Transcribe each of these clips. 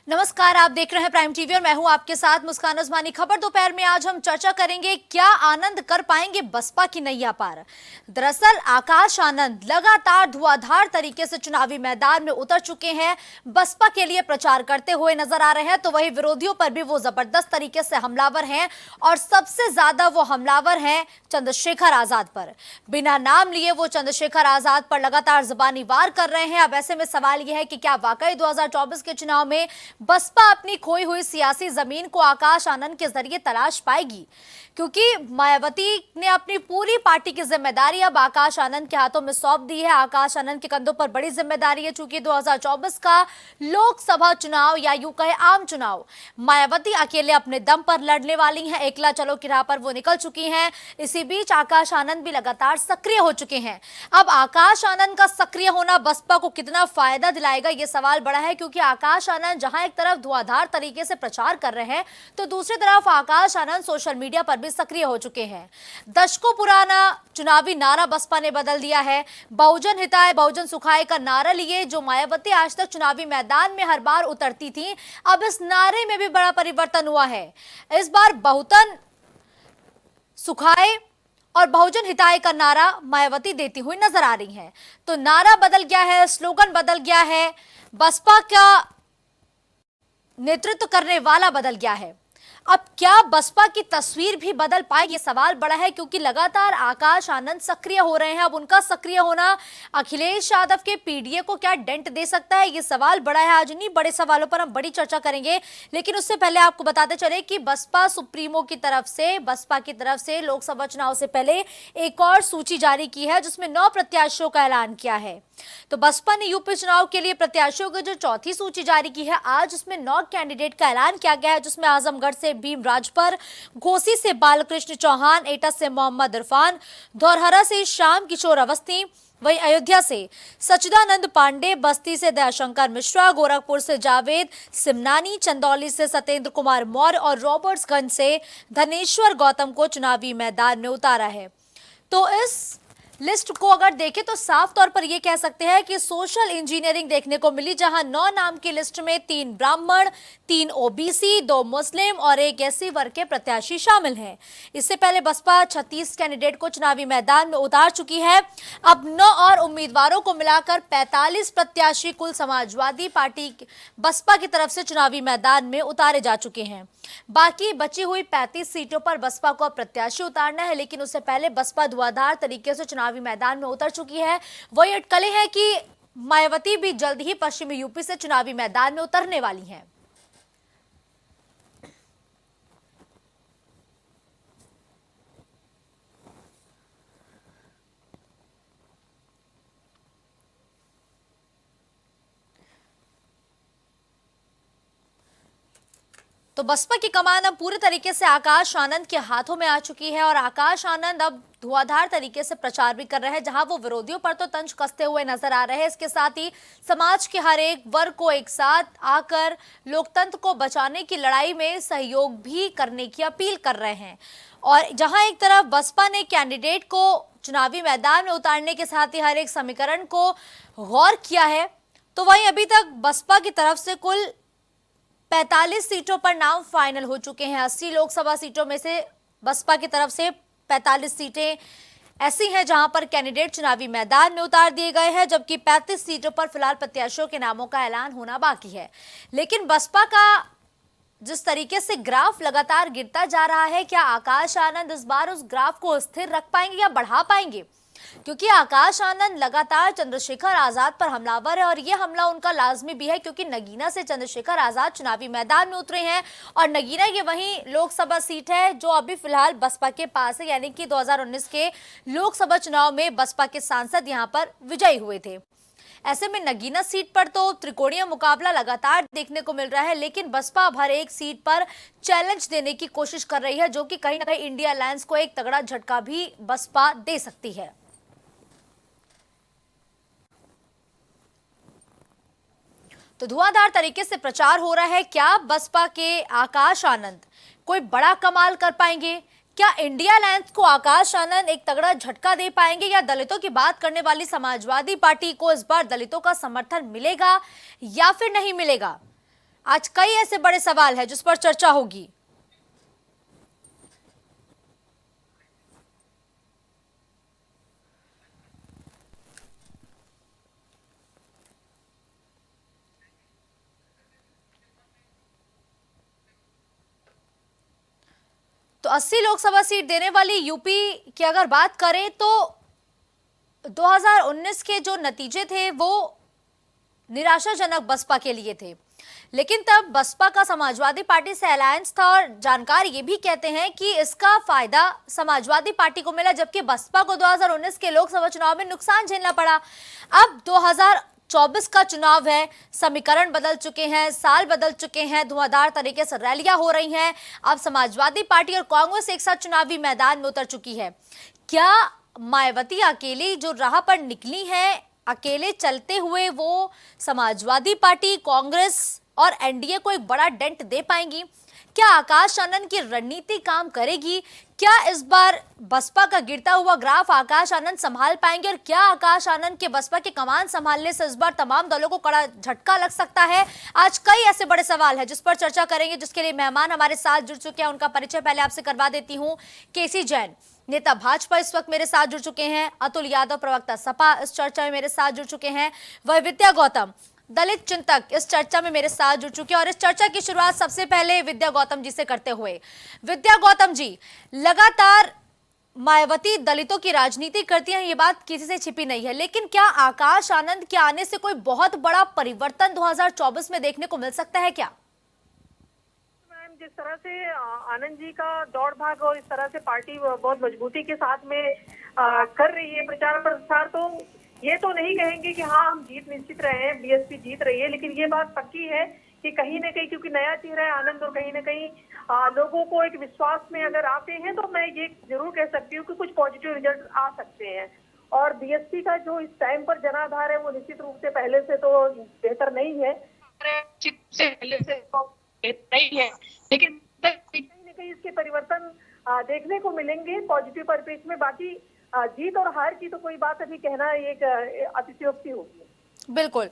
नमस्कार, आप देख रहे हैं प्राइम टीवी और मैं हूं आपके साथ मुस्कान उस्मानी। खबर दोपहर में आज हम चर्चा करेंगे, क्या आनंद कर पाएंगे बसपा की नैया पार। दरअसल आकाश आनंद लगातार धुआंधार तरीके से चुनावी मैदान में उतर चुके हैं, बसपा के लिए प्रचार करते हुए नजर आ रहे हैं। तो वही विरोधियों पर भी वो जबरदस्त तरीके से हमलावर हैं और सबसे ज्यादा वो हमलावर हैं चंद्रशेखर आजाद पर। बिना नाम लिए वो चंद्रशेखर आजाद पर लगातार जुबानी वार कर रहे हैं। अब ऐसे में सवाल यह है कि क्या वाकई 2024 के चुनाव में बसपा अपनी खोई हुई सियासी जमीन को आकाश आनंद के जरिए तलाश पाएगी, क्योंकि मायावती ने अपनी पूरी पार्टी की जिम्मेदारी अब आकाश आनंद के हाथों में सौंप दी है। आकाश आनंद के कंधों पर बड़ी जिम्मेदारी है, चूंकि 2024 का लोकसभा चुनाव या यूं कहे आम चुनाव मायावती अकेले अपने दम पर लड़ने वाली हैं। एकला चलो की राह पर वो निकल चुकी हैं। इसी बीच आकाश आनंद भी लगातार सक्रिय हो चुके हैं। अब आकाश आनंद का सक्रिय होना बसपा को कितना फायदा दिलाएगा, ये सवाल बड़ा है, क्योंकि आकाश आनंद जहां एक तरफ धुआंधार तरीके से प्रचार कर रहे हैं, तो दूसरी तरफ आकाश आनंद सोशल मीडिया पर भी सक्रिय हो चुके हैं। दशकों पुराना चुनावी नारा बसपा ने बदल दिया है। बहुजन हिताय बहुजन सुखाय का नारा लिए जो मायावती आज तक चुनावी मैदान में हर बार उतरती थी, अब इस नारे में भी बड़ा परिवर्तन हुआ है। इस बार बहुजन सुखाय और बहुजन हिताय का नारा मायावती देती हुई नजर आ रही हैं। तो नारा बदल गया है, स्लोगन बदल गया है, बसपा का नेतृत्व करने वाला बदल गया है। अब क्या बसपा की तस्वीर भी बदल पाएगी, ये सवाल बड़ा है, क्योंकि लगातार आकाश आनंद सक्रिय हो रहे हैं। अब उनका सक्रिय होना अखिलेश यादव के पीडीए को क्या डेंट दे सकता है, ये सवाल बड़ा है। आज इन्हीं बड़े सवालों पर हम बड़ी चर्चा करेंगे, लेकिन उससे पहले आपको बताते चले कि बसपा सुप्रीमो की तरफ से, बसपा की तरफ से लोकसभा चुनाव से पहले एक और सूची जारी की है, जिसमें 9 प्रत्याशियों का ऐलान किया है। तो बसपा ने यूपी चुनाव के लिए प्रत्याशियों की जो चौथी सूची जारी की है, आज उसमें 9 कैंडिडेट का ऐलान किया गया है, जिसमें आजमगढ़ से भीम राजपर, घोसी से बालकृष्ण चौहान, एटा से मोहम्मद इरफान, धौरहरा से श्याम किशोर अवस्थी, वहीं अयोध्या से सच्चिदानंद पांडे, बस्ती से दयाशंकर मिश्रा, गोरखपुर से जावेद सिमनानी, चंदौली से सत्येंद्र कुमार मौर्य और रॉबर्ट्सगंज से धनेश्वर गौतम को चुनावी मैदान में उतारा है। तो इस लिस्ट को अगर देखें तो साफ तौर पर यह कह सकते हैं कि सोशल इंजीनियरिंग देखने को मिली, जहां 9 नाम की लिस्ट में 3 ब्राह्मण, 3 ओबीसी, 2 मुस्लिम और 1 एससी वर्ग के प्रत्याशी शामिल हैं। इससे पहले बसपा 36 कैंडिडेट को चुनावी मैदान में उतार चुकी है। अब 9 और उम्मीदवारों को मिलाकर 45 प्रत्याशी कुल समाजवादी पार्टी बसपा की तरफ से चुनावी मैदान में उतारे जा चुके हैं। बाकी बची हुई 35 सीटों पर बसपा को प्रत्याशी उतारना है, लेकिन उससे पहले बसपा धुआंधार तरीके से चुनावी मैदान में उतर चुकी है। वही अटकलें हैं कि मायावती भी जल्द ही पश्चिमी यूपी से चुनावी मैदान में उतरने वाली हैं। तो बसपा की कमान अब पूरे तरीके से आकाश आनंद के हाथों में आ चुकी है और आकाश आनंद अब धुआंधार तरीके से प्रचार भी कर रहे हैं, जहां वो विरोधियों पर तो तंज कसते हुए नजर आ रहे हैं, इसके साथ ही समाज के हर एक वर्ग को एक साथ आकर लोकतंत्र को बचाने की लड़ाई में सहयोग भी करने की अपील कर रहे हैं। और जहां एक तरफ बसपा ने कैंडिडेट को चुनावी मैदान में उतारने के साथ ही हर एक समीकरण को गौर किया है, तो वहीं अभी तक बसपा की तरफ से कुल 45 सीटों पर नाम फाइनल हो चुके हैं। 80 लोकसभा सीटों में से बसपा की तरफ से 45 सीटें ऐसी हैं जहां पर कैंडिडेट चुनावी मैदान में उतार दिए गए हैं, जबकि 35 सीटों पर फिलहाल प्रत्याशियों के नामों का ऐलान होना बाकी है। लेकिन बसपा का जिस तरीके से ग्राफ लगातार गिरता जा रहा है, क्या आकाश आनंद इस बार उस ग्राफ को स्थिर रख पाएंगे या बढ़ा पाएंगे, क्योंकि आकाश आनंद लगातार चंद्रशेखर आजाद पर हमलावर है और यह हमला उनका लाजमी भी है, क्योंकि नगीना से चंद्रशेखर आजाद चुनावी मैदान में उतरे हैं और नगीना ये वही लोकसभा सीट है जो अभी फिलहाल बसपा के पास है, यानी कि 2019 के लोकसभा चुनाव में बसपा के सांसद यहां पर विजयी हुए थे। ऐसे में नगीना सीट पर तो त्रिकोणीय मुकाबला लगातार देखने को मिल रहा है, लेकिन बसपा अब हर एक सीट पर चैलेंज देने की कोशिश कर रही है, जो कि कहीं ना कहीं इंडिया अलायंस को एक तगड़ा झटका भी बसपा दे सकती है। तो धुआंधार तरीके से प्रचार हो रहा है। क्या बसपा के आकाश आनंद कोई बड़ा कमाल कर पाएंगे? क्या इंडिया अलायंस को आकाश आनंद एक तगड़ा झटका दे पाएंगे, या दलितों की बात करने वाली समाजवादी पार्टी को इस बार दलितों का समर्थन मिलेगा या फिर नहीं मिलेगा? आज कई ऐसे बड़े सवाल हैं जिस पर चर्चा होगी। तो 80 लोकसभा सीट देने वाली यूपी की अगर बात करें तो 2019 के जो नतीजे थे वो निराशाजनक बसपा के लिए थे, लेकिन तब बसपा का समाजवादी पार्टी से अलायंस था और जानकार ये भी कहते हैं कि इसका फायदा समाजवादी पार्टी को मिला, जबकि बसपा को 2019 के लोकसभा चुनाव में नुकसान झेलना पड़ा। अब 2024 का चुनाव है, समीकरण बदल चुके हैं, साल बदल चुके हैं, धुआंधार तरीके से रैलियां हो रही हैं। अब समाजवादी पार्टी और कांग्रेस एक साथ चुनावी मैदान में उतर चुकी है। क्या मायावती अकेली जो राह पर निकली है, अकेले चलते हुए वो समाजवादी पार्टी, कांग्रेस और एनडीए को एक बड़ा डेंट दे पाएंगी? क्या आकाश आनंद की रणनीति काम करेगी? क्या इस बार बसपा का गिरता हुआ ग्राफ आकाश आनंद संभाल पाएंगे? और क्या आकाश आनंद के बसपा के कमान संभालने से इस बार तमाम दलों को कड़ा झटका लग सकता है? आज कई ऐसे बड़े सवाल हैं जिस पर चर्चा करेंगे, जिसके लिए मेहमान हमारे साथ जुड़ चुके हैं। उनका परिचय पहले आपसे करवा देती हूँ। केसी जैन, नेता भाजपा, इस वक्त मेरे साथ जुड़ चुके हैं। अतुल यादव, प्रवक्ता सपा, इस चर्चा में मेरे साथ जुड़ चुके हैं। वह विद्या गौतम, दलित चिंतक, इस चर्चा में मेरे साथ जुड़ चुके हैं। और इस चर्चा की शुरुआत सबसे पहले विद्या गौतम जी से करते हुए। विद्या गौतम जी, लगातार मायावती दलितों की राजनीति करती हैं, ये बात किसी से छिपी नहीं है, लेकिन क्या आकाश आनंद के आने से कोई बहुत बड़ा परिवर्तन 2024 में देखने को मिल सकता है क्या? जिस तरह से आनंद जी का दौड़ भाग और इस तरह से पार्टी बहुत मजबूती के साथ में कर रही है प्रचार प्रसार, तो ये तो नहीं कहेंगे कि हाँ हम जीत निश्चित रहे हैं, बीएसपी जीत रही है, लेकिन ये बात पक्की है कि कहीं ना कहीं, क्योंकि नया चेहरा है आनंद, और कहीं ना कहीं लोगों को एक विश्वास में अगर आते हैं तो मैं ये जरूर कह सकती हूँ कि कुछ पॉजिटिव रिजल्ट आ सकते हैं। और बीएसपी का जो इस टाइम पर जनाधार है वो निश्चित रूप से पहले से तो बेहतर नहीं है, नहीं है, लेकिन कहीं न कहीं इसके परिवर्तन देखने को मिलेंगे पॉजिटिव परिप्रेक्ष्य में। बाकी जीत और हार की तो कोई बात अभी कहना एक अतिशयोक्ति होगी। बिल्कुल।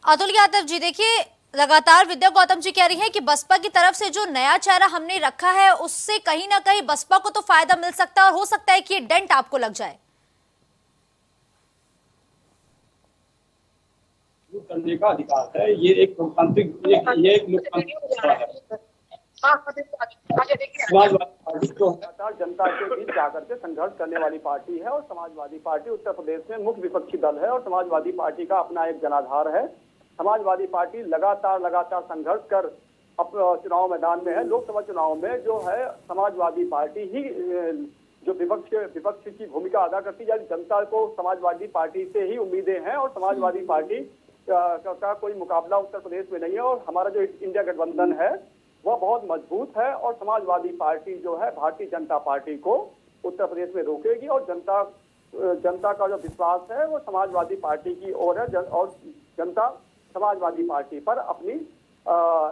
अतुल यादव जी, देखिए लगातार विद्या गौतम जी कह रही हैं कि बसपा की तरफ से जो नया चेहरा हमने रखा है उससे कहीं ना कहीं बसपा को तो फायदा मिल सकता है और हो सकता है कि ये डेंट आपको लग जाए। करने का अधिकार है, ये एक लोकतांत्रिक है। समाजवादी पार्टी जो लगातार जनता के बीच जाकर के संघर्ष करने वाली पार्टी है, और समाजवादी पार्टी उत्तर प्रदेश में मुख्य विपक्षी दल है, और समाजवादी पार्टी का अपना एक जनाधार है। समाजवादी पार्टी लगातार संघर्ष कर अपने चुनाव मैदान में है। लोकसभा चुनाव में जो है समाजवादी पार्टी ही जो विपक्ष की भूमिका अदा करती है, जनता को समाजवादी पार्टी से ही उम्मीदें हैं, और समाजवादी पार्टी का कोई मुकाबला उत्तर प्रदेश में नहीं है। और हमारा जो इंडिया गठबंधन है वह बहुत मजबूत है, और समाजवादी पार्टी जो है भारतीय जनता पार्टी को उत्तर प्रदेश में रोकेगी, और जनता का जो विश्वास है वो समाजवादी पार्टी की ओर है, और जनता समाजवादी पार्टी पर अपनी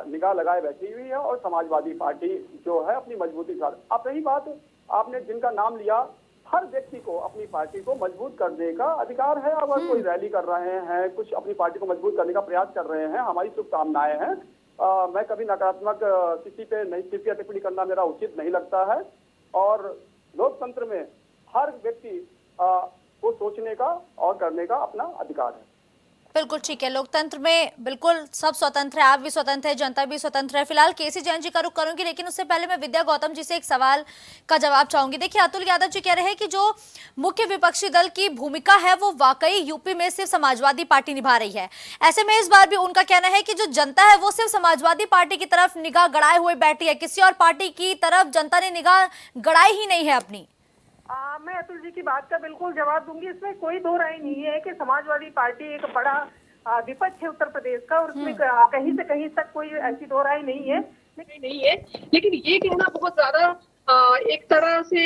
निगाह लगाए बैठी हुई है, और समाजवादी पार्टी जो है अपनी मजबूती का। अब रही बात आपने जिनका नाम लिया, हर व्यक्ति को अपनी पार्टी को मजबूत करने का अधिकार है। अगर कोई रैली कर रहे हैं, कुछ अपनी पार्टी को मजबूत करने का प्रयास कर रहे हैं, हमारी शुभकामनाएं हैं। मैं कभी नकारात्मक किसी पे नहीं, टिप्पणी टिप्पणी करना मेरा उचित नहीं लगता है, और लोकतंत्र में हर व्यक्ति को सोचने का और करने का अपना अधिकार है। बिल्कुल ठीक है, लोकतंत्र में बिल्कुल सब स्वतंत्र है, आप भी स्वतंत्र है, जनता भी स्वतंत्र है। फिलहाल केसी जैन जी का रुख करूंगी, लेकिन उससे पहले मैं विद्या गौतम जी से एक सवाल का जवाब चाहूंगी। देखिए, अतुल यादव जी कह रहे हैं कि जो मुख्य विपक्षी दल की भूमिका है वो वाकई यूपी में सिर्फ समाजवादी पार्टी निभा रही है। ऐसे में इस बार भी उनका कहना है कि जो जनता है वो सिर्फ समाजवादी पार्टी की तरफ निगाह गड़ाए हुए बैठी है, किसी और पार्टी की तरफ जनता ने निगाह गड़ाई ही नहीं है अपनी। मैं अतुल जी की बात का बिल्कुल जवाब दूंगी। इसमें कोई दो राय नहीं है कि समाजवादी पार्टी एक बड़ा विपक्ष है उत्तर प्रदेश का, और उसमें कहीं से कहीं तक कोई ऐसी दो राय नहीं है। लेकिन ये कहना बहुत ज्यादा एक तरह से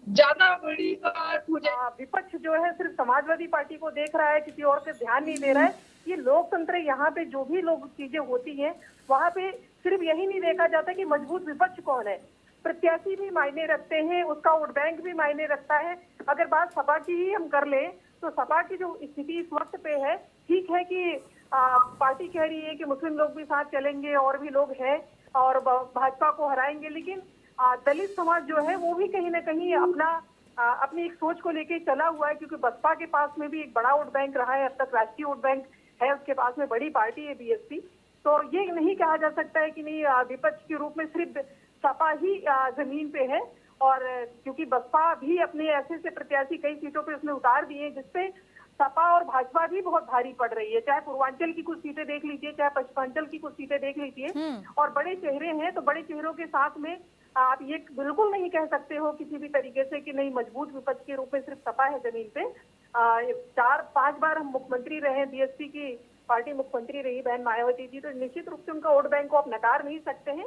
ज्यादा बड़ी बात हो जाए। विपक्ष जो है सिर्फ समाजवादी पार्टी को देख रहा है, किसी और पे ध्यान नहीं दे रहा है। ये लोकतंत्र, यहाँ पे जो भी लोग चीजें होती हैं वहाँ पे सिर्फ यही नहीं देखा जाता कि मजबूत विपक्ष कौन है, प्रत्याशी भी मायने रखते हैं, उसका वोट बैंक भी मायने रखता है। अगर बात सपा की ही हम कर लें तो सपा की जो स्थिति इस वक्त पे है, ठीक है कि पार्टी कह रही है कि मुस्लिम लोग भी साथ चलेंगे और भी लोग हैं और भाजपा को हराएंगे, लेकिन दलित समाज जो है वो भी कहीं ना कहीं अपनी एक सोच को लेके चला हुआ है, क्योंकि बसपा के पास में भी एक बड़ा वोट बैंक रहा है, अब तक राष्ट्रीय वोट बैंक है उसके पास में, बड़ी पार्टी है बीएसपी। तो ये नहीं कहा जा सकता है कि नहीं विपक्ष के रूप में सिर्फ सपा ही जमीन पे है, और क्योंकि बसपा भी अपने ऐसे प्रत्याशी कई सीटों पे उसने उतार दिए जिसपे सपा और भाजपा भी बहुत भारी पड़ रही है। चाहे पूर्वांचल की कुछ सीटें देख लीजिए, चाहे पश्चिमांचल की कुछ सीटें देख लीजिए, और बड़े चेहरे हैं, तो बड़े चेहरों के साथ में आप ये बिल्कुल नहीं कह सकते हो किसी भी तरीके से कि नहीं मजबूत विपक्ष के रूप में सिर्फ सपा है जमीन पे। 4-5 बार हम मुख्यमंत्री रहे, बीएसपी की पार्टी मुख्यमंत्री रही बहन मायावती जी, तो निश्चित रूप से उनका वोट बैंक को आप नकार नहीं सकते हैं।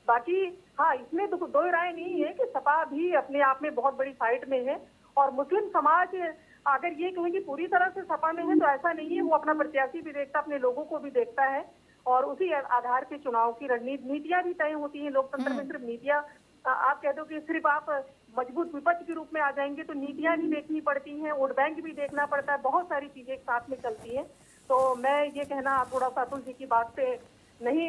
बाकी हाँ, इसमें तो दो राय नहीं है कि सपा भी अपने आप में बहुत बड़ी फाइट में है, और मुस्लिम समाज अगर ये कहें कि पूरी तरह से सपा में है तो ऐसा नहीं है, वो अपना प्रत्याशी भी देखता, अपने लोगों को भी देखता है, और उसी आधार पे चुनाव की नीतियां भी तय होती हैं। लोकतंत्र में सिर्फ नीतियां, आप कह दो कि सिर्फ आप मजबूत विपक्ष के रूप में आ जाएंगे तो नीतियां भी देखनी पड़ती हैं, वोट बैंक भी देखना पड़ता है, बहुत सारी चीजें एक साथ में चलती हैं। तो मैं ये कहना थोड़ा सा अतुल जी की बात पे नहीं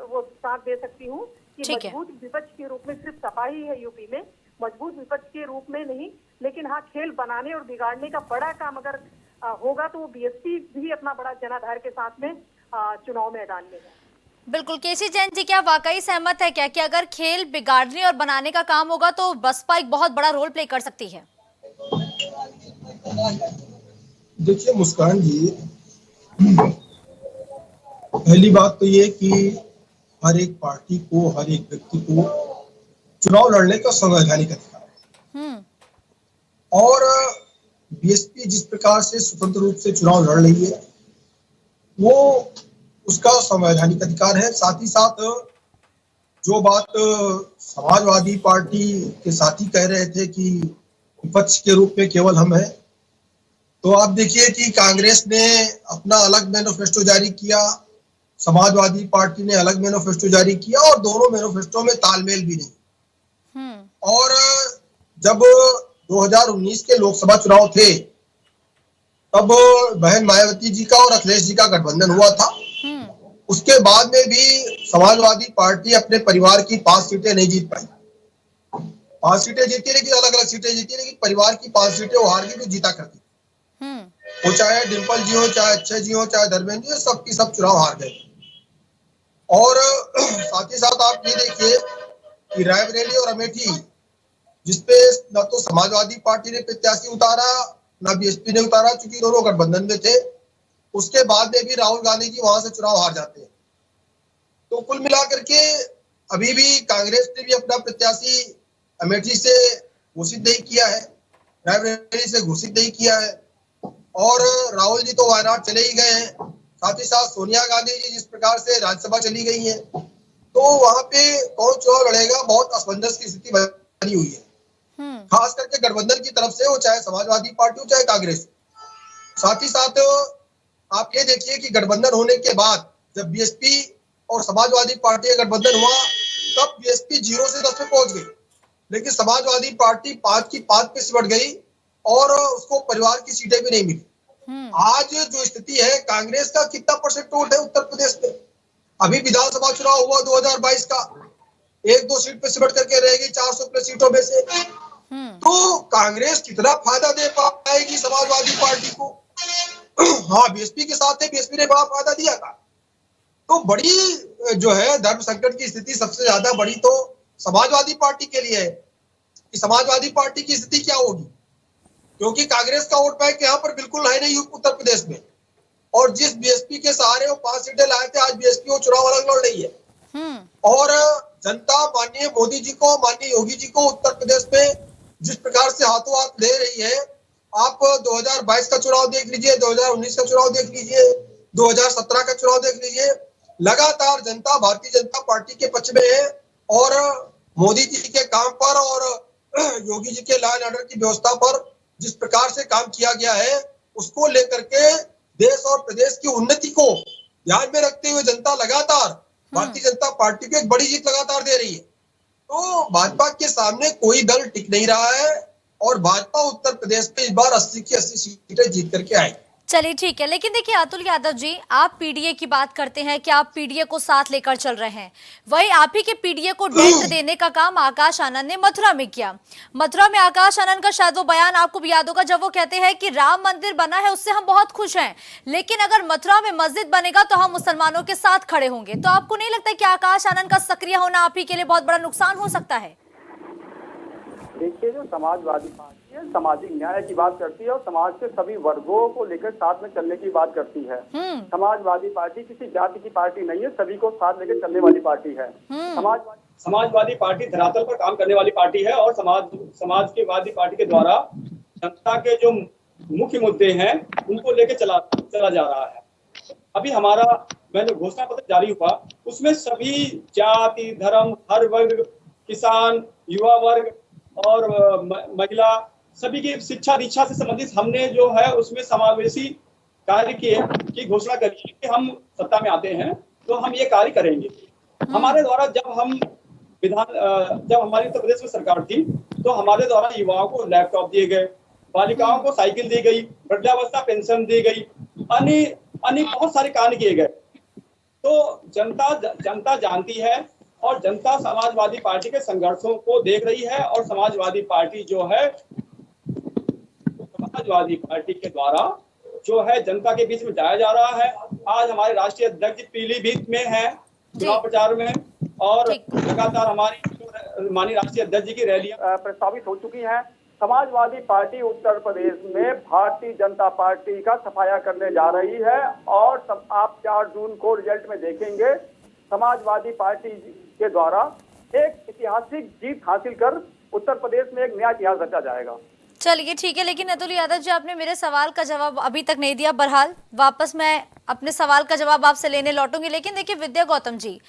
वो साथ दे सकती हूँ कि मजबूत विपक्ष के रूप में सिर्फ सपा ही है यूपी में, मजबूत विपक्ष के रूप में नहीं। लेकिन हाँ, खेल बनाने और बिगाड़ने का बड़ा काम अगर होगा तो वो बीएसपी भी अपना बड़ा जनाधार के साथ में चुनाव मैदान में है। बिल्कुल। केसी जैन जी, क्या वाकई सहमत है क्या कि अगर खेल बिगाड़ने और बनाने का काम होगा तो बसपा एक बहुत बड़ा रोल प्ले कर सकती है? देखिए मुस्कान जी, पहली बात तो ये कि हर एक पार्टी को, हर एक व्यक्ति को चुनाव लड़ने का संवैधानिक अधिकार है, और बीएसपी जिस प्रकार से स्वतंत्र रूप से चुनाव लड़ रही है वो उसका संवैधानिक अधिकार है। साथ ही साथ जो बात समाजवादी पार्टी के साथी कह रहे थे कि विपक्ष के रूप में केवल हम हैं, तो आप देखिए कि कांग्रेस ने अपना अलग मैनिफेस्टो जारी किया, समाजवादी पार्टी ने अलग मैनिफेस्टो जारी किया, और दोनों मैनिफेस्टो में तालमेल भी नहीं। और जब 2019 के लोकसभा चुनाव थे तब बहन मायावती जी का और अखिलेश जी का गठबंधन हुआ था। उसके बाद में भी समाजवादी पार्टी अपने परिवार की 5 सीटें नहीं जीत पाई। 5 सीटें जीती, लेकिन अलग अलग सीटें जीती, लेकिन परिवार की 5 सीटें वो हार गई जो जीता करती। वो चाहे डिम्पल जी हो, चाहे अक्षय जी हो, चाहे धर्मेंद्र जी हो, सबकी सब चुनाव हार गए। और साथ ही साथ आप ये देखिए कि रायबरेली और अमेठी, जिसपे न तो समाजवादी पार्टी ने प्रत्याशी उतारा न बीएसपी ने उतारा, चूंकि दोनों गठबंधन में थे, उसके बाद में भी राहुल गांधी जी वहां से चुनाव हार जाते हैं। तो कुल मिलाकर के अभी भी कांग्रेस ने भी अपना प्रत्याशी अमेठी से घोषित नहीं किया है, रायबरेली से घोषित नहीं किया है, और राहुल जी तो वायनाड चले ही गए हैं। साथ ही साथ सोनिया गांधी जी जिस प्रकार से राज्यसभा चली गई है, तो वहां पे कौन चुनाव लड़ेगा, बहुत असमंजस की स्थिति बनी हुई है, खास करके गठबंधन की तरफ से, वो चाहे समाजवादी पार्टी हो चाहे कांग्रेस। साथ ही साथ आप ये देखिए कि गठबंधन होने के बाद जब बीएसपी और समाजवादी पार्टी का गठबंधन हुआ तब बीएसपी 0 से 10 पे पहुंच गई, लेकिन समाजवादी पार्टी 5 की 5 पे सिमट गई और उसको परिवार की सीटें भी नहीं मिली। आज जो स्थिति है, कांग्रेस का कितना % वोट है उत्तर प्रदेश में? अभी विधानसभा चुनाव हुआ 2022 का, 1-2 सीट पे सिमट करके रहेगी 400 प्लस सीटों में से। तो कांग्रेस कितना फायदा दे पाएगी समाजवादी पार्टी को? हाँ, बीएसपी के साथ है, बीएसपी ने बड़ा फायदा दिया था। तो बड़ी जो है धर्म संकट की स्थिति सबसे ज्यादा बड़ी तो समाजवादी पार्टी के लिए है कि समाजवादी पार्टी की स्थिति क्या होगी, क्योंकि कांग्रेस का वोट बैंक यहाँ पर बिल्कुल है नहीं उत्तर प्रदेश में, और जिस बीएसपी के सहारे वो 5 सीटें लाए थे, आज बीएसपी वो चुनाव अलग लड़ रही है। और जनता माननीय मोदी जी को, माननीय योगी जी को उत्तर प्रदेश में जिस प्रकार से हाथों हाथ ले रही है, आप 2022 का चुनाव देख लीजिए, 2019 का चुनाव देख लीजिए, 2017 का चुनाव देख लीजिए, लगातार जनता भारतीय जनता पार्टी के पक्ष में है, और मोदी जी के काम पर और योगी जी के लॉ एंड ऑर्डर की व्यवस्था पर जिस प्रकार से काम किया गया है, उसको लेकर के देश और प्रदेश की उन्नति को ध्यान में रखते हुए जनता लगातार भारतीय जनता पार्टी को एक बड़ी जीत लगातार दे रही है। तो भाजपा के सामने कोई दल टिक नहीं रहा है, और भाजपा उत्तर प्रदेश में इस बार 80 की 80 सीटें जीत करके आएगी। चलिए ठीक है, लेकिन देखिए अतुल यादव जी, आप पीडीए की बात करते हैं कि आप पीडीए को साथ लेकर चल रहे हैं, वही आप ही के पीडीए को डेंट देने का काम आकाश आनंद ने मथुरा में किया। मथुरा में आकाश आनंद का शायद वो बयान आपको भी याद होगा, जब वो कहते हैं कि राम मंदिर बना है उससे हम बहुत खुश हैं, लेकिन अगर मथुरा में मस्जिद बनेगा तो हम मुसलमानों के साथ खड़े होंगे। तो आपको नहीं लगता कि आकाश आनंद का सक्रिय होना आप ही के लिए बहुत बड़ा नुकसान हो सकता है? देखिए, जो समाजवादी पार्टी है सामाजिक न्याय की बात करती है और समाज के सभी वर्गों को लेकर साथ में चलने की बात करती है। समाजवादी पार्टी किसी जाति की पार्टी नहीं है, सभी को साथ लेकर चलने वाली पार्टी है। समाजवादी पार्टी धरातल पर काम करने वाली पार्टी है और समाजवादी पार्टी के द्वारा जनता के जो मुख्य मुद्दे हैं उनको लेकर चला जा रहा है। अभी हमारा मैंने घोषणा पत्र जारी हुआ, उसमें सभी जाति धर्म हर वर्ग, किसान, युवा वर्ग और महिला, सभी की शिक्षा दीक्षा से संबंधित हमने जो है उसमें समावेशी कार्य की घोषणा करी है कि हम सत्ता में आते हैं तो हम ये कार्य करेंगे। हमारे द्वारा जब हमारी उत्तर प्रदेश में सरकार थी तो हमारे द्वारा युवाओं को लैपटॉप दिए गए, बालिकाओं को साइकिल दी गई, वृद्धावस्था पेंशन दी गई, अन्य बहुत सारे कार्य किए गए। तो जनता जानती है और जनता समाजवादी पार्टी के संघर्षों को देख रही है और समाजवादी पार्टी जो है समाजवादी पार्टी के द्वारा जो है जनता के बीच में जाया जा रहा है। आज हमारे राष्ट्रीय अध्यक्ष पीलीभीत में है चुनाव प्रचार में और लगातार हमारी माननीय राष्ट्रीय अध्यक्ष जी की रैलियां प्रस्तावित हो चुकी हैं। समाजवादी पार्टी उत्तर प्रदेश में भारतीय जनता पार्टी का सफाया करने जा रही है और आप 4 जून को रिजल्ट में देखेंगे समाजवादी पार्टी के द्वारा एक ऐतिहासिक जीत हासिल कर उत्तर प्रदेश में एक नया इतिहास रचा जाएगा। चलिए ठीक है, लेकिन अतुल यादव जी, आपने मेरे सवाल का जवाब अभी तक नहीं दिया। बहरहाल वापस मैं अपने सवाल का जवाब आपसे लेने लौटूंगी, लेकिन देखिए विद्या गौतम जी,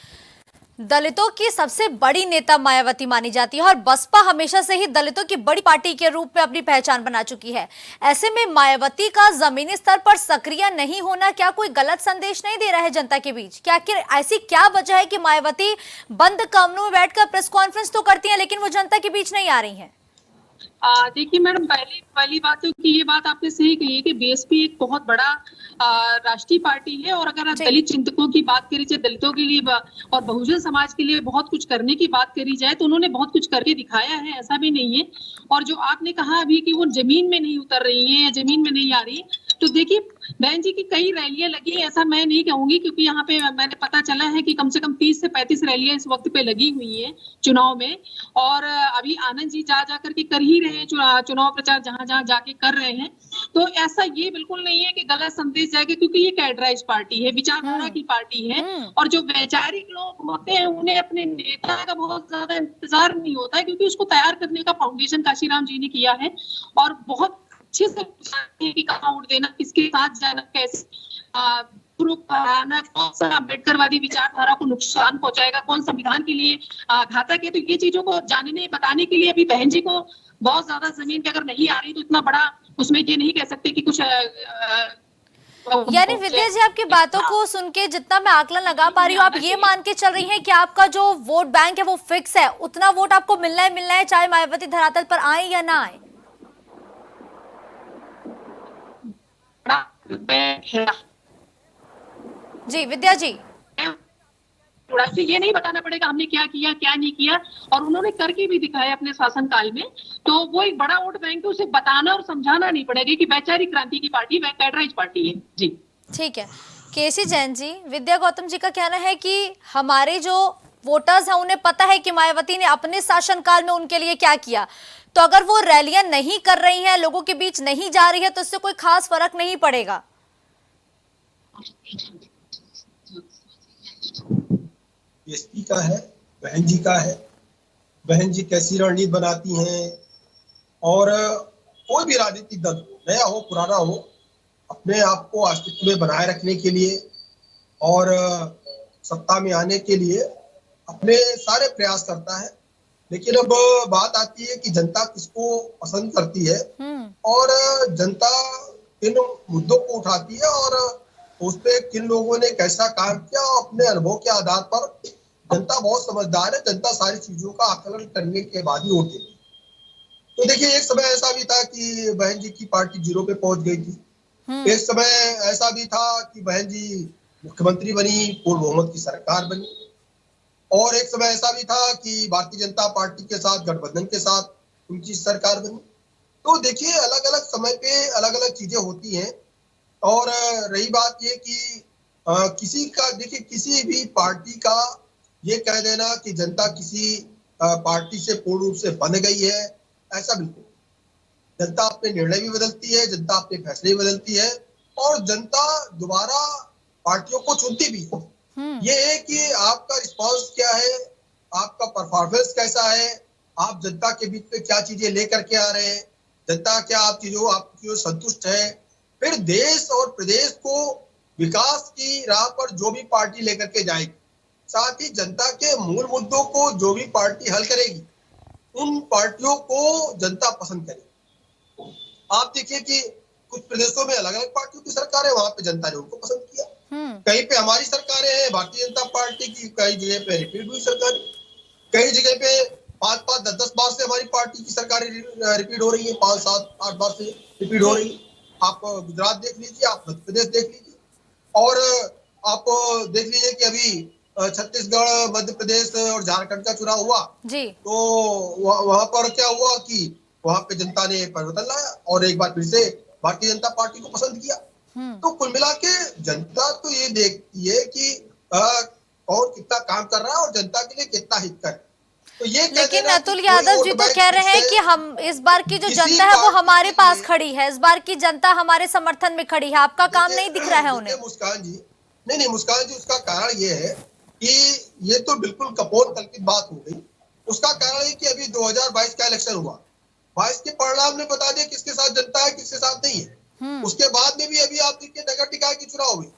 दलितों की सबसे बड़ी नेता मायावती मानी जाती है और बसपा हमेशा से ही दलितों की बड़ी पार्टी के रूप में अपनी पहचान बना चुकी है। ऐसे में मायावती का जमीनी स्तर पर सक्रिय नहीं होना क्या कोई गलत संदेश नहीं दे रहा है जनता के बीच? क्या आखिर ऐसी क्या वजह है कि मायावती बंद कमरों में बैठकर प्रेस कॉन्फ्रेंस तो करती है लेकिन वो जनता के बीच नहीं आ रही है? देखिए मैडम, पहली बात तो कि ये बात आपने सही कही है कि बीएसपी एक बहुत बड़ा राष्ट्रीय पार्टी है और अगर दलित चिंतकों की बात करी जाए, दलितों के लिए और बहुजन समाज के लिए बहुत कुछ करने की बात करी जाए तो उन्होंने बहुत कुछ करके दिखाया है, ऐसा भी नहीं है। और जो आपने कहा अभी कि वो जमीन में नहीं उतर रही है या जमीन में नहीं आ रही, तो देखिए बहन जी की कई रैलियां लगी, ऐसा मैं नहीं कहूंगी, क्योंकि यहाँ पे मैंने पता चला है कि कम से कम 30 से 35 रैलियां इस वक्त पे लगी हुई है चुनाव में। और अभी आनंद जी जा करके कर ही रहे हैं चुनाव प्रचार, जहां जाके कर रहे हैं। तो ऐसा ये बिल्कुल नहीं है कि गलत संदेश जाएगा, क्योंकि ये कैडराइज पार्टी है, विचारधारा की पार्टी है। और जो वैचारिक लोग होते हैं उन्हें अपने नेता का बहुत ज्यादा इंतजार नहीं होता है, क्योंकि उसको तैयार करने का फाउंडेशन काशीराम जी ने किया है और बहुत अच्छे से कि कहाँ वोट देना, किसके साथ जाना, कैसे कौन सा अम्बेडकरवादी विचारधारा को नुकसान पहुंचाएगा, कौन संविधान के लिए घातक है। तो ये चीजों को जानने बताने के लिए अभी बहन जी को बहुत ज्यादा जमीन पे अगर नहीं आ रही तो इतना बड़ा उसमें ये नहीं कह सकते कि कुछ यानी विद्या जी, आपकी बातों को सुन के जितना मैं आकलन लगा पा रही हूँ, आप ये मान के चल रही हैं कि आपका जो वोट बैंक है वो फिक्स है, उतना वोट आपको मिलना है चाहे मायावती धरातल पर आए या ना आए। जी विद्या जी, थोड़ा सा ये नहीं बताना पड़ेगा हमने क्या किया क्या नहीं किया, और उन्होंने करके भी दिखाया अपने शासनकाल में। तो वो एक बड़ा वोट बैंक है, उसे बताना और समझाना नहीं पड़ेगा कि वैचारिक क्रांति की पार्टी कैडराइज पार्टी है। जी ठीक है। केसी जैन जी, विद्या गौतम जी का कहना है कि हमारे जो वोटर्स हैं उन्हें पता है कि मायावती ने अपने शासनकाल में उनके लिए क्या किया, तो अगर वो रैलियां नहीं कर रही हैं, लोगों के बीच नहीं जा रही है, तो इससे कोई खास फर्क नहीं पड़ेगा। बीएसपी का है, बहन जी का है, बहन जी कैसी रणनीति बनाती हैं। और कोई भी राजनीतिक दल, नया हो पुराना हो, अपने आप को अस्तित्व में बनाए रखने के लिए और सत्ता में आने के लिए अपने सारे प्रयास करता है। लेकिन अब बात आती है कि जनता किसको पसंद करती है और जनता किन मुद्दों को उठाती है और उस पे किन लोगों ने कैसा काम किया। अपने अनुभव के आधार पर जनता बहुत समझदार है, जनता सारी चीजों का आकलन करने के बाद ही वोट देती है। तो देखिए, एक समय ऐसा भी था कि बहन जी की पार्टी 0 पे पहुंच गई थी, एक समय ऐसा भी था कि बहन जी मुख्यमंत्री बनी, पूर्ण बहुमत की सरकार बनी, और एक समय ऐसा भी था कि भारतीय जनता पार्टी के साथ गठबंधन के साथ उनकी सरकार बनी। तो देखिए अलग अलग समय पे अलग अलग चीजें होती हैं। और रही बात ये कि किसी का देखिए किसी भी पार्टी का ये कह देना कि जनता किसी पार्टी से पूर्ण रूप से बन गई है, ऐसा बिल्कुल। जनता अपने निर्णय भी बदलती है, जनता अपने फैसले भी बदलती है, और जनता दोबारा पार्टियों को चुनती भी है। ये है कि आपका रिस्पांस क्या है, आपका परफॉर्मेंस कैसा है, आप जनता के बीच में क्या चीजें लेकर के आ रहे हैं, जनता क्या आप चीजों संतुष्ट है। फिर देश और प्रदेश को विकास की राह पर जो भी पार्टी लेकर के जाएगी, साथ ही जनता के मूल मुद्दों को जो भी पार्टी हल करेगी, उन पार्टियों को जनता पसंद करेगी। आप देखिए कि कुछ प्रदेशों में अलग अलग पार्टियों की सरकार है, वहां पे जनता ने उनको पसंद किया। कहीं पे हमारी सरकारें हैं भारतीय जनता पार्टी की, कई जगह पे रिपीट हुई सरकार, कई जगह पे 5-5, 10-10 बार से हमारी पार्टी की सरकारें रिपीट हो रही है, 5, 7, 8 बार से रिपीट हो रही है। आप गुजरात देख लीजिए, आप मध्य प्रदेश देख लीजिए, और आप देख लीजिए कि अभी छत्तीसगढ़, मध्य प्रदेश और झारखंड का चुनाव हुआ जी, तो वहां पर क्या हुआ कि वहां पे जनता ने परिवर्तन लाया और एक बार फिर से भारतीय जनता पार्टी को पसंद किया। तो कुल मिला के जनता तो ये देखती है कि कौन कितना काम कर रहा है और जनता के लिए कितना हित कर। तो ये लेकिन अतुल यादव जी तो कह रहे हैं कि हम इस बार की जो जनता है वो हमारे पास खड़ी है, इस बार की जनता हमारे समर्थन में खड़ी है, आपका काम नहीं दिख रहा है उन्हें। मुस्कान जी, नहीं मुस्कान जी, उसका कारण ये है कि ये तो बिल्कुल कपोल कल्पित बात हो गई। उसका कारण है कि अभी 2022 का इलेक्शन हुआ, 22 के परिणाम ने बता दिया किसके साथ जनता है किसके साथ नहीं है। उसके बाद में भी अभी आप देखिए नगर निकाय की चुनाव हुई,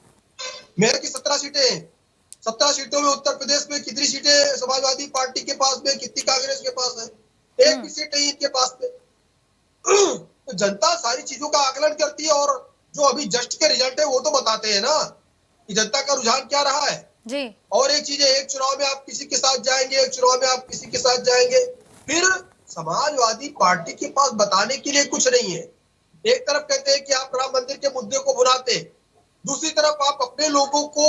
मेयर की 17 सीटें हैं, 17 सीटों में उत्तर प्रदेश में कितनी सीटें समाजवादी पार्टी के पास में, कितनी कांग्रेस के पास है, एक भी सीट नहीं इनके पास में। तो जनता सारी चीजों का आकलन करती है, और जो अभी जस्ट के रिजल्ट है वो तो बताते हैं ना कि जनता का रुझान क्या रहा है जी। और एक चीज है, एक चुनाव में आप किसी के साथ जाएंगे, एक चुनाव में आप किसी के साथ जाएंगे, फिर समाजवादी पार्टी के पास बताने के लिए कुछ नहीं है। एक तरफ कहते हैं कि आप राम मंदिर के मुद्दे को भुनाते, दूसरी तरफ आप अपने लोगों को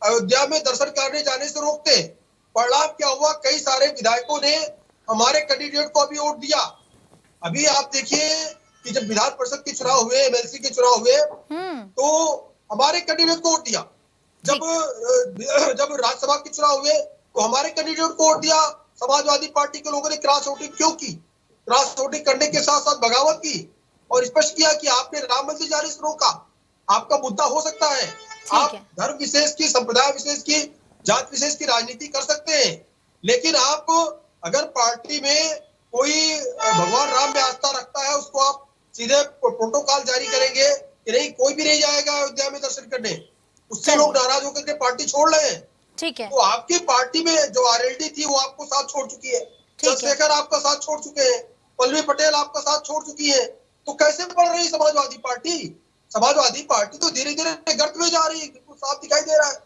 अयोध्या में दर्शन करने जाने से रोकते। परिणाम क्या हुआ, कई सारे विधायकों ने हमारे कैंडिडेट को अभी वोट दिया। अभी आप देखिए कि जब विधान परिषद के चुनाव हुए, एमएलसी के चुनाव हुए, तो हमारे कैंडिडेट को वोट दिया। जब राज्यसभा के चुनाव हुए तो हमारे कैंडिडेट को वोट दिया। समाजवादी पार्टी के लोगों ने क्रॉस वोटिंग क्यों की? क्रॉस वोटिंग करने के साथ साथ बगावत की और स्पष्ट किया कि आपने राम मंदिर जाने से रोका, आपका मुद्दा हो सकता है, आप धर्म विशेष की, संप्रदाय विशेष की, जात विशेष की राजनीति कर सकते हैं, लेकिन आप अगर पार्टी में कोई भगवान राम में आस्था रखता है उसको आप सीधे प्रोटोकॉल जारी करेंगे कि नहीं कोई भी नहीं जाएगा अयोध्या में दर्शन करने, उससे लोग नाराज होकर के पार्टी छोड़ रहे हैं। ठीक है, तो आपकी पार्टी में जो आरएलडी थी वो आपको साथ छोड़ चुकी है, चंद्रशेखर आपका साथ छोड़ चुके हैं, पल्लवी पटेल आपका साथ छोड़ चुकी है, तो कैसे बढ़ रही समाजवादी पार्टी? समाजवादी पार्टी तो धीरे धीरे गर्त में जा रही है, बिल्कुल साफ दिखाई दे रहा है।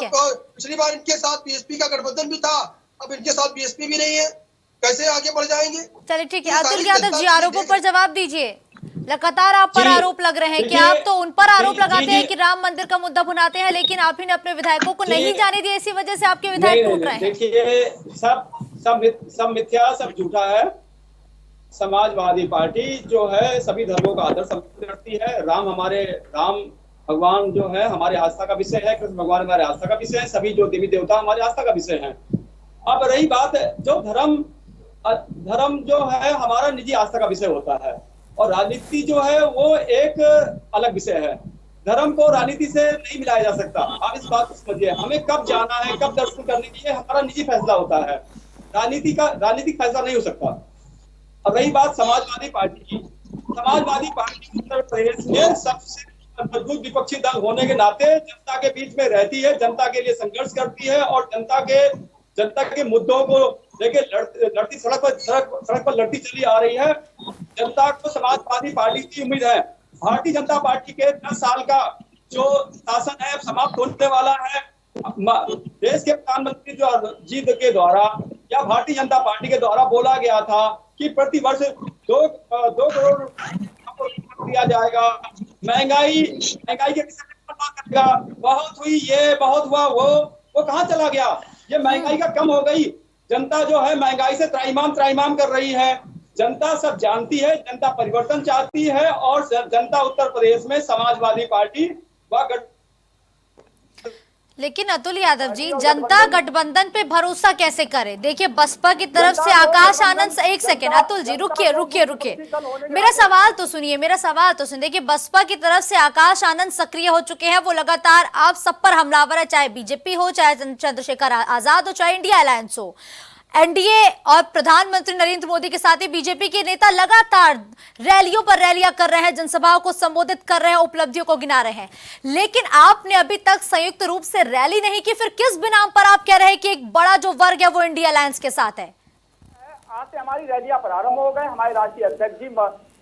और पिछली बार इनके साथ बीएसपी का गठबंधन भी था, अब इनके साथ बीएसपी भी नहीं है, कैसे आगे बढ़ जाएंगे? चलिए ठीक है, अतुल यादव जी आरोपों पर जवाब दीजिए। लगातार आप पर आरोप लग रहे हैं कि आप तो उन पर आरोप लगाते हैं कि राम मंदिर का मुद्दा भुनाते हैं, लेकिन आप ही ने अपने विधायकों को नहीं जाने दिया, इसी वजह से आपके विधायक टूट रहे हैं। देखिए सब मिथ्या, सब झूठा है। समाजवादी पार्टी जो है सभी धर्मों का आदर करती है। राम भगवान जो है हमारे आस्था का विषय है, कृष्ण भगवान हमारे आस्था का विषय है, सभी जो देवी देवता हमारे आस्था का विषय है। अब रही बात जो धर्म जो है हमारा निजी आस्था का विषय होता है, और राजनीति जो है वो एक अलग विषय है। धर्म को राजनीति से नहीं मिलाया जा सकता। आप इस बात को समझिए, हमें कब जाना है, कब दर्शन करने के लिए हमारा निजी फैसला होता है, राजनीतिक फैसला नहीं हो सकता। अब रही बात समाजवादी पार्टी की, समाजवादी पार्टी उत्तर प्रदेश में सबसे मजबूत विपक्षी दल होने के नाते जनता के बीच में रहती है, जनता के लिए संघर्ष करती है, और जनता के मुद्दों को लेके लड़ती सड़क पर लड़ती चली आ रही है। जनता को समाजवादी पार्टी की उम्मीद है। भारतीय जनता पार्टी के 10 साल का जो शासन है समाप्त होने वाला है। देश के प्रधानमंत्री जो जी के द्वारा या भारतीय जनता पार्टी के द्वारा बोला गया था कि प्रति वर्ष 2 करोड़ दिया जाएगा, महंगाई के विषय में कौन बात करेगा? बहुत हुई, ये बहुत हुआ, वो कहाँ चला गया? ये महंगाई का कम हो गई। जनता जो है महंगाई से त्राहिमाम कर रही है। जनता सब जानती है, जनता परिवर्तन चाहती है और जनता उत्तर प्रदेश में समाजवादी पार्टी व लेकिन अतुल यादव जी, जनता गठबंधन पे भरोसा कैसे करे? देखिए बसपा की तरफ से आकाश आनंद, एक सेकेंड अतुल जी, रुकिए, मेरा सवाल तो सुनिए। देखिए बसपा की तरफ से आकाश आनंद सक्रिय हो चुके हैं, वो लगातार आप सब पर हमलावर है, चाहे बीजेपी हो, चाहे चंद्रशेखर आजाद हो, चाहे इंडिया अलायंस हो। एनडीए और प्रधानमंत्री नरेंद्र मोदी के साथ ही बीजेपी के नेता लगातार रैलियों पर रैलियां कर रहे हैं, जनसभाओं को संबोधित कर रहे हैं, उपलब्धियों को गिना रहे हैं, लेकिन आपने अभी तक संयुक्त रूप से रैली नहीं की। फिर किस बिनाम पर आप कह रहे हैं कि एक बड़ा जो वर्ग है वो इंडिया अलायंस के साथ है? आज से हमारी रैलियां प्रारंभ हो गए। हमारे राष्ट्रीय अध्यक्ष जी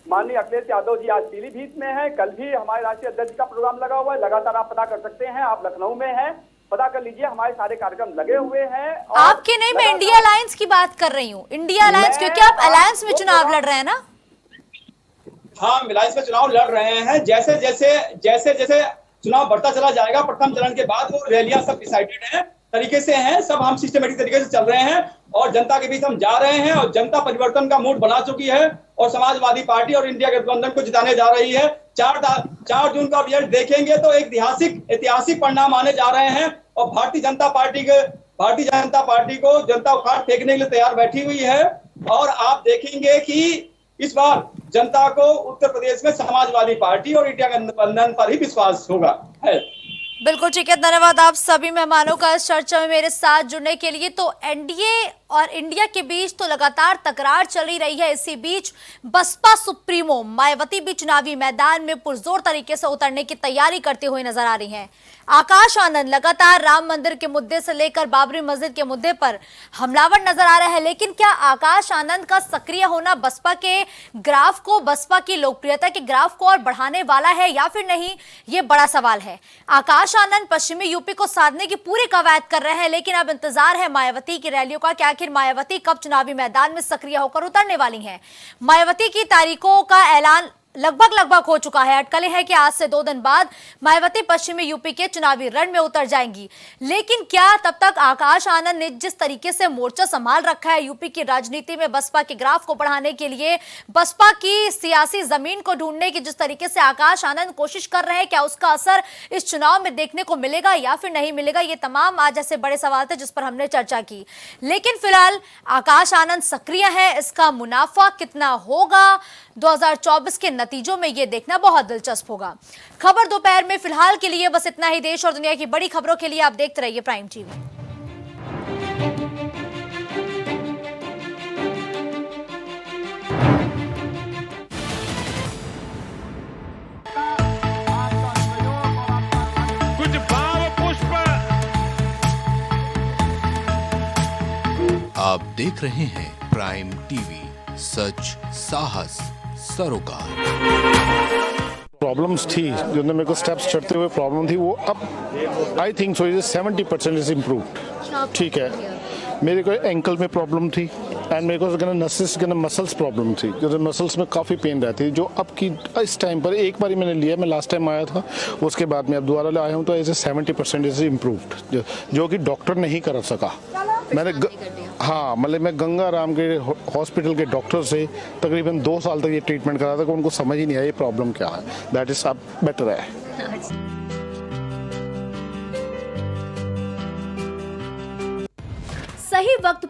माननीय अखिलेश यादव जी आज पीलीभीत में है। कल भी हमारे राष्ट्रीय अध्यक्ष का प्रोग्राम लगा हुआ है। लगातार आप पता कर सकते हैं, आप लखनऊ में हैं, पता कर लीजिए, हमारे सारे कार्यक्रम लगे हुए हैं। आपके नहीं, मैं इंडिया अलायंस की बात कर रही हूँ। इंडिया अलायंस, क्योंकि आप अलायंस में चुनाव लड़ रहे हैं ना? हाँ, अलायंस में चुनाव लड़ रहे हैं। जैसे जैसे चुनाव बढ़ता चला जाएगा, प्रथम चरण के बाद वो रैलियां सब डिसाइडेड है तरीके से हैं, सब हम सिस्टमेटिक तरीके से चल रहे हैं और जनता के बीच हम जा रहे हैं और जनता परिवर्तन का मूड बना चुकी है और समाजवादी पार्टी और इंडिया गठबंधन को जिताने जा रही है। 4 जून का रिजल्ट देखेंगे तो एक ऐतिहासिक परिणाम आने जा रहे हैं और भारतीय जनता पार्टी को जनता उखाड़ फेंकने के लिए तैयार बैठी हुई है। और आप देखेंगे कि इस बार जनता को उत्तर प्रदेश में समाजवादी पार्टी और इंडिया गठबंधन पर ही विश्वास होगा है। बिल्कुल ठीक है, धन्यवाद आप सभी मेहमानों का इस चर्चा में मेरे साथ जुड़ने के लिए। तो एनडीए और इंडिया के बीच तो लगातार तकरार चली रही है। इसी बीच बसपा सुप्रीमो मायावती भी चुनावी मैदान में पुरजोर तरीके से उतरने की तैयारी करते हुए नजर आ रही हैं। आकाश आनंद लगातार राम मंदिर के मुद्दे से लेकर बाबरी मस्जिद के मुद्दे पर हमलावर नजर आ रहे हैं, लेकिन क्या आकाश आनंद का सक्रिय होना बसपा के ग्राफ को, बसपा की लोकप्रियता के ग्राफ को और बढ़ाने वाला है या फिर नहीं, ये बड़ा सवाल है। आकाश आनंद पश्चिमी यूपी को साधने की पूरी कवायद कर रहे हैं, लेकिन अब इंतजार है मायावती की रैलियों का कि आखिर मायावती कब चुनावी मैदान में सक्रिय होकर उतरने वाली हैं। मायावती की तारीखों का ऐलान लगभग हो चुका है। अटकलें हैं कि आज से 2 दिन बाद मायावती पश्चिमी यूपी के चुनावी रण में उतर जाएंगी, लेकिन क्या तब तक आकाश आनंद ने जिस तरीके से मोर्चा संभाल रखा है यूपी की राजनीति में बसपा के ग्राफ को बढ़ाने के लिए, बसपा की सियासी जमीन को ढूंढने की जिस तरीके से आकाश आनंद कोशिश कर रहे हैं, क्या उसका असर इस चुनाव में देखने को मिलेगा या फिर नहीं मिलेगा? ये तमाम आज ऐसे बड़े सवाल थे जिस पर हमने चर्चा की, लेकिन फिलहाल आकाश आनंद सक्रिय है। इसका मुनाफा कितना होगा 2024 के नतीजों में, यह देखना बहुत दिलचस्प होगा। खबर दोपहर में फिलहाल के लिए बस इतना ही। देश और दुनिया की बड़ी खबरों के लिए आप देखते रहिए प्राइम टीवी। कुछ भाव पुष्प। आप देख रहे हैं प्राइम टीवी, सच साहस सरोकार। प्रॉब्लम्स थी जो मेरे को स्टेप्स चढ़ते हुए प्रॉब्लम थी, वो अब I think so 70% is improved. ठीक है, मेरे को एंकल में प्रॉब्लम थी एंड मेरे को नसेस मसल्स प्रॉब्लम थी, जो मसल्स में काफ़ी पेन रहती है, जो अब की इस टाइम पर एक बार मैंने लिया, मैं लास्ट टाइम आया था, उसके बाद मैं अब दोबारा आया हूँ, तो ऐसे 70% इज इम्प्रूव्ड, जो कि डॉक्टर नहीं कर सका। मैंने हाँ, मतलब मैं गंगा राम के हॉस्पिटल के डॉक्टर से तकरीबन 2 साल तक ये ट्रीटमेंट करा था, उनको समझ ही नहीं आया ये प्रॉब्लम क्या है। दैट इज अब बेटर है। सही वक्त